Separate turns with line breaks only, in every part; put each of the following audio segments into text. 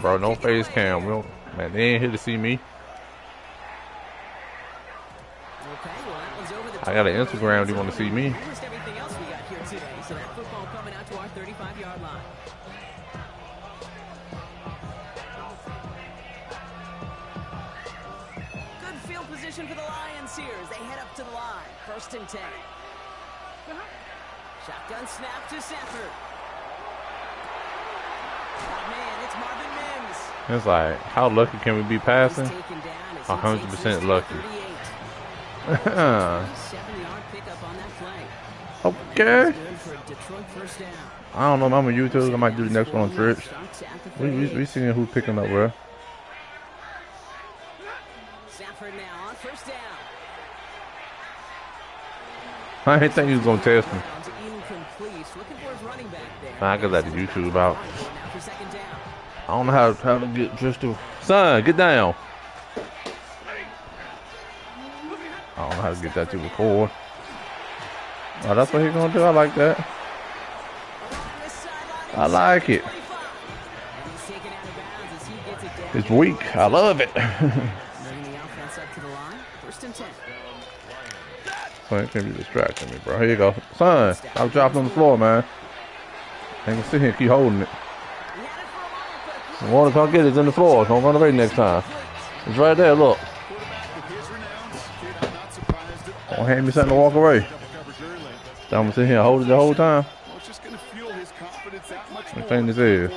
Bro, no face cam. We don't, man, they ain't here to see me. I got an Instagram. Do you want to see me?
Everything else we got here today. So that football coming out to our 35-yard line. Good field position for the Lions here as they head up to the line. 1st and 10. Shotgun snap to Sanford. Man, it's Marvin Mims.
It's like, how lucky can we be passing? 100% lucky. Okay. I don't know. I'm on YouTube. I might do the next one on Twitch. We seeing who's picking up, bro. I didn't think he was gonna test me. I got that to YouTube out. I don't know how to get just to. Son, get down. I don't know how to get that to record. Oh, that's what he's gonna do. I like that. I like it. It's weak. I love it. Son, it can't be distracting me, bro. Here you go. Son, I'll drop it on the floor, man. I ain't gonna sit here and keep holding it. The water can't get it in the floor. Don't run away next time. It's right there, look. Don't hand me something to walk away. I'm gonna sit here and hold it the whole time. What thing this is?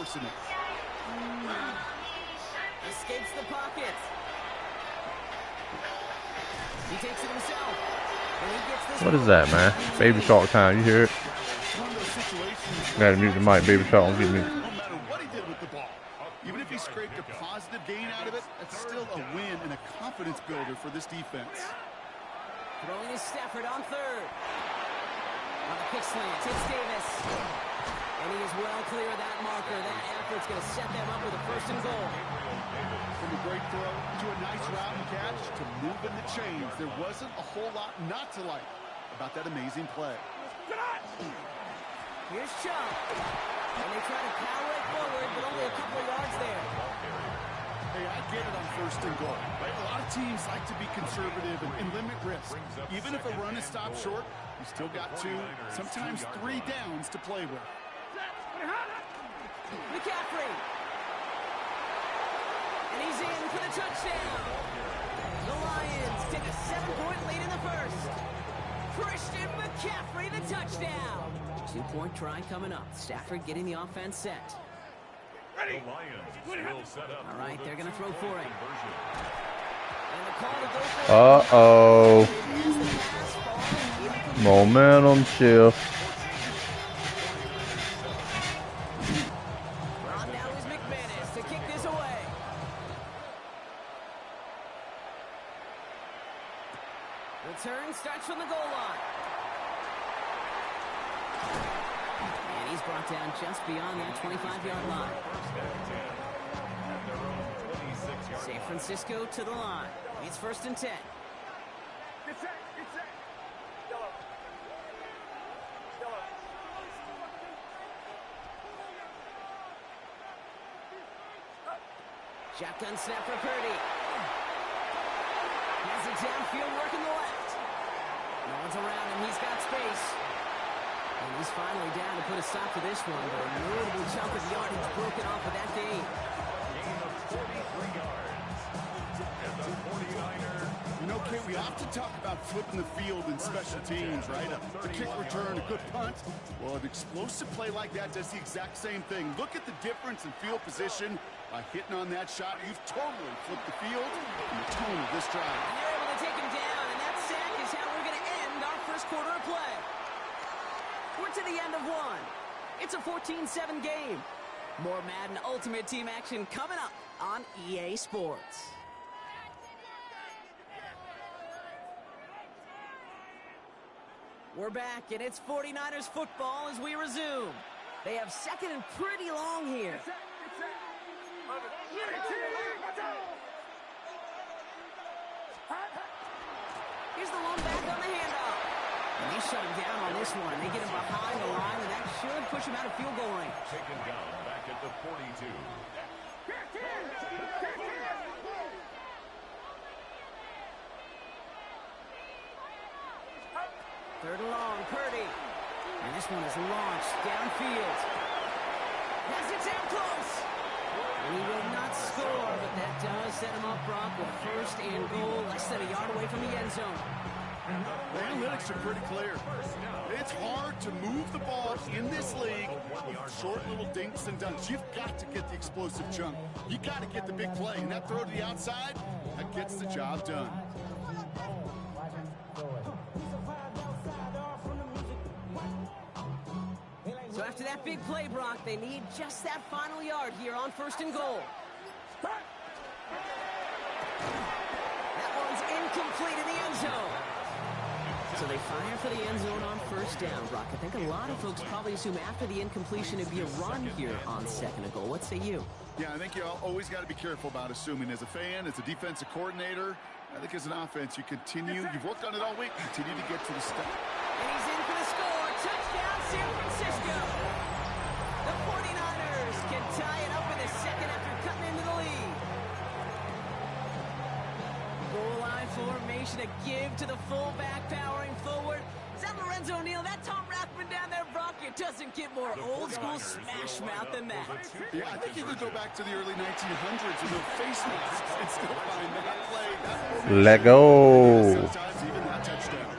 What is that, man? Baby Shark time. You hear it? Gotta mute the mic. Baby Shark won't get me.
No matter what he did with the ball, even if he scraped a positive gain out of it, that's still a win and a confidence builder for this defense.
Throwing is Stafford on 3rd. On the kick slant, it's Davis. And he is well clear of that marker. That effort's going to set them up with a 1st and goal.
From a great throw to a nice route and catch to moving the chains, there wasn't a whole lot not to like about that amazing play.
Here's Chubb. And they try to power it forward, but only a couple of yards there.
Hey, I get it on 1st and goal. Right? A lot of teams like to be conservative and limit risk. Even if a run is stopped short, you still got 2, sometimes 3 downs to play with.
McCaffrey. And he's in for the touchdown. The Lions take a 7-point lead in the 1st. Christian McCaffrey, the touchdown. 2-point try coming up. Stafford getting the offense set. Ready. All right, they're going to throw for it. And the call to go for it.
Momentum shift.
Now is McManus to kick this away. Return starts from the goal line. And he's brought down just beyond that 25-yard line. San Francisco to the line. It's 1st and 10. Shotgun snap for Purdy. Has it downfield working the left. No one's around him. He's got space. And he's finally down to put a stop to this one. But a notable chunk of yardage broken off of that game.
You know, Kate, we often talk about flipping the field in special teams, right? A kick return, a good punt. Well, an explosive play like that does the exact same thing. Look at the difference in field position. By hitting on that shot, you've totally flipped the field and the tone of this drive.
And they're able to take him down, and that sack is how we're going to end our 1st quarter of play. We're to the end of 1. It's a 14-7 game. More Madden Ultimate Team action coming up on EA Sports. We're back, and it's 49ers football as we resume. They have 2nd and pretty long here. Here's the lone back on the handoff. And they shut him down on this one. They get him behind the line, and that should push him out of field goal range.
Taken down back at the 42.
Third and long, Purdy. And this one is launched downfield. Has it down close. He will not score, but that does set him up, Brock, with first and goal, less than a yard away from the end zone.
The analytics are pretty clear. It's hard to move the ball in this league with short little dinks and dunks. You've got to get the explosive chunk. You got to get the big play, and that throw to the outside, that gets the job done.
So after that big play, Brock, they need just that final yard here on first and goal. That one's incomplete in the end zone. So they fire for the end zone on first down, Brock. I think a lot of folks probably assume after the incompletion it'd be a run here on second and goal. What say you?
Yeah, I think you always got to be careful about assuming. As a fan, as a defensive coordinator, I think as an offense, you've worked on it all week, continue to get to the step.
And he's in for the score. Touchdown, San Francisco. The 49ers can tie it up in the second after cutting into the lead. Goal line formation, a give to the fullback, powering forward. Is that Lorenzo Neal? That Tom Rathman down there, Brock? It doesn't get more old school smash mouth than that.
Yeah, I think you could go back to the early 1900s with no face masks and still find that play.
Let go.
Sometimes even that touchdown.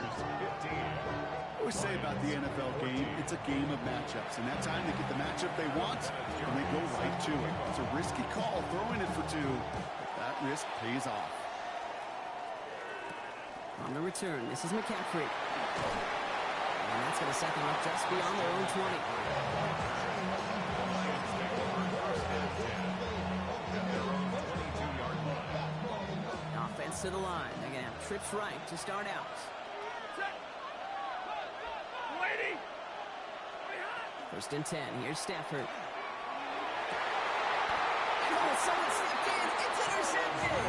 I always say about the NFL game, it's a game of matchups. And that time they get the matchup they want, and they go right to it. It's a risky call, throwing it for two. That risk pays off.
On the return, this is McCaffrey. And that's going to set them up just beyond their own 20. Offense to the line. They're going to have trips right to start out. First and 10. Here's Stafford. Oh, someone slipped in. It's intercepted.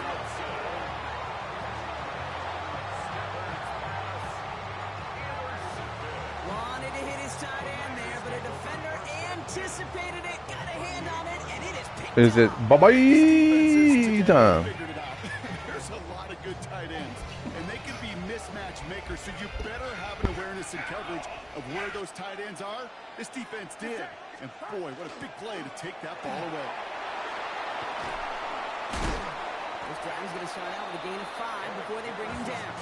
Wanted to hit his tight end there, but a defender anticipated it, got a hand on it, and it is picked
Is it
up.
bye-bye time?
There's a lot of good tight ends, and they can be mismatch makers, so you better have an awareness and coverage of where those tight ends are. This defense did, and boy, what a big play to take that ball away.
This drive is going to start out with a gain of 5 before they bring him down.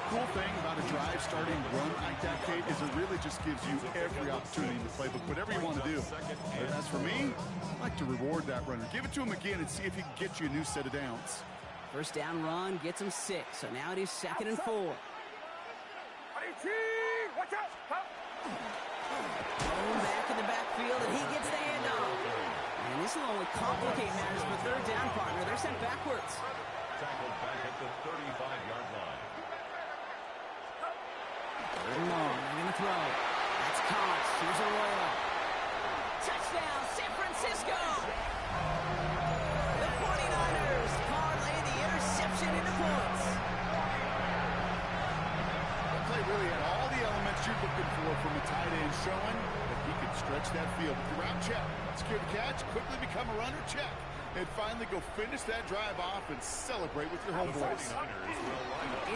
Cool thing about a drive starting run like that, Kate, is it really just gives you every opportunity to play, but whatever you want to do. But as for me, I like to reward that runner. Give it to him again and see if he can get you a new set of downs.
First down run gets him 6, so now it is 2nd and 4. Thrown back in the backfield, and he gets the handoff. And this will only complicate matters for third down, partner. They're sent backwards.
Tackled back at the 35-yard line.
Third and long, they're going to throw. That's caught. Here's Arroyo. Touchdown, San Francisco! The 49ers parlay the interception into points.
That play really had all the elements you're looking for from a tight end, showing that he can stretch that field. With the route check, secure the catch, quickly become a runner, check. And finally go finish that drive off and celebrate with your homeboys.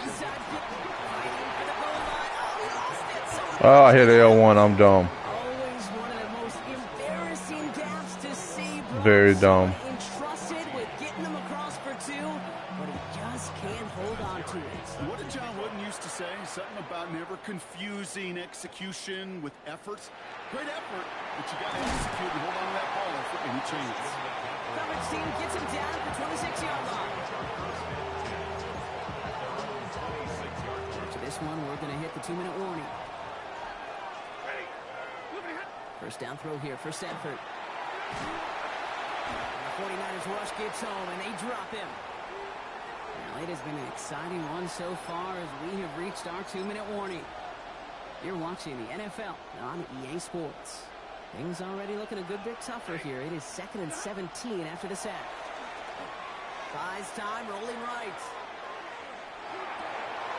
Inside, fighting for the goal line. Oh, he lost it.
Oh, I hit L1. I'm dumb.
Always one of the most embarrassing gaps to see.
Very dumb.
Entrusted with getting them across for 2, but he just can't hold on to it.
What did John Wooden used to say? Something about never confusing execution with effort. Great effort, but you got to execute and hold on to that ball for any chance.
Coverage team gets him down at the 26-yard line. To this one, we're going to hit the 2-minute warning. First down throw here for Stanford. The 49ers rush gets home, and they drop him. Well, it has been an exciting one so far as we have reached our 2-minute warning. You're watching the NFL on EA Sports. Things already looking a good bit tougher here. It is 2nd and 17 after the sack. Buys time, rolling right.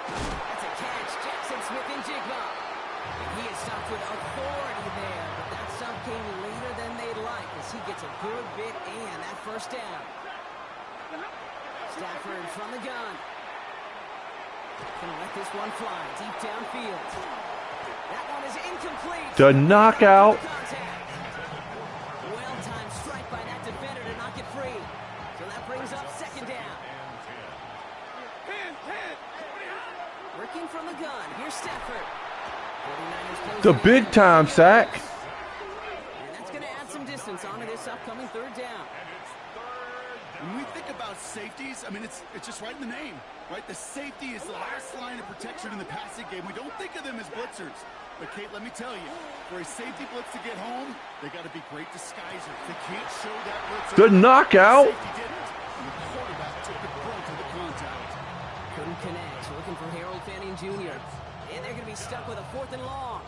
That's a catch. Jackson Smith and Jigba. And he is stopped with authority there, but that stop came later than they'd like as he gets a good bit and that first down. Stafford from the gun. Gonna let this one fly deep downfield. That one is incomplete.
The knockout.
Well-timed strike by that defender to knock it free. So that brings up second down. Working from the gun. Here's Stafford. 49ers close
The big time sack.
and that's going to add some distance onto this upcoming third down.
When we think about safeties, I mean, it's just right in the name, right? The safety is the last line of protection in the passing game. We don't think of them as blitzers. But, Kate, let me tell you, for a safety blitz to get home, they got to be great disguisers. They can't show that blitzer.
The knockout.
Safety didn't. And the quarterback took the brunt of the contact.
Couldn't connect. Looking for Harold Fanning Jr. And they're going to be stuck with a 4th and long.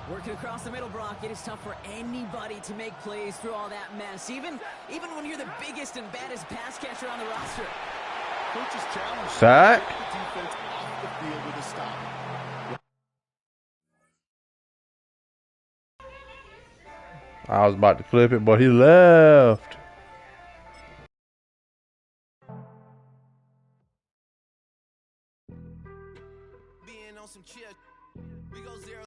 Working across the middle, Brock. It is tough for anybody to make plays through all that mess. Even when you're the biggest and baddest pass catcher on the roster.
Coach's challenge.
Sack.
Get the defense off the field with a stop.
I was about to flip it, but he left.
Being on some chill, we go 0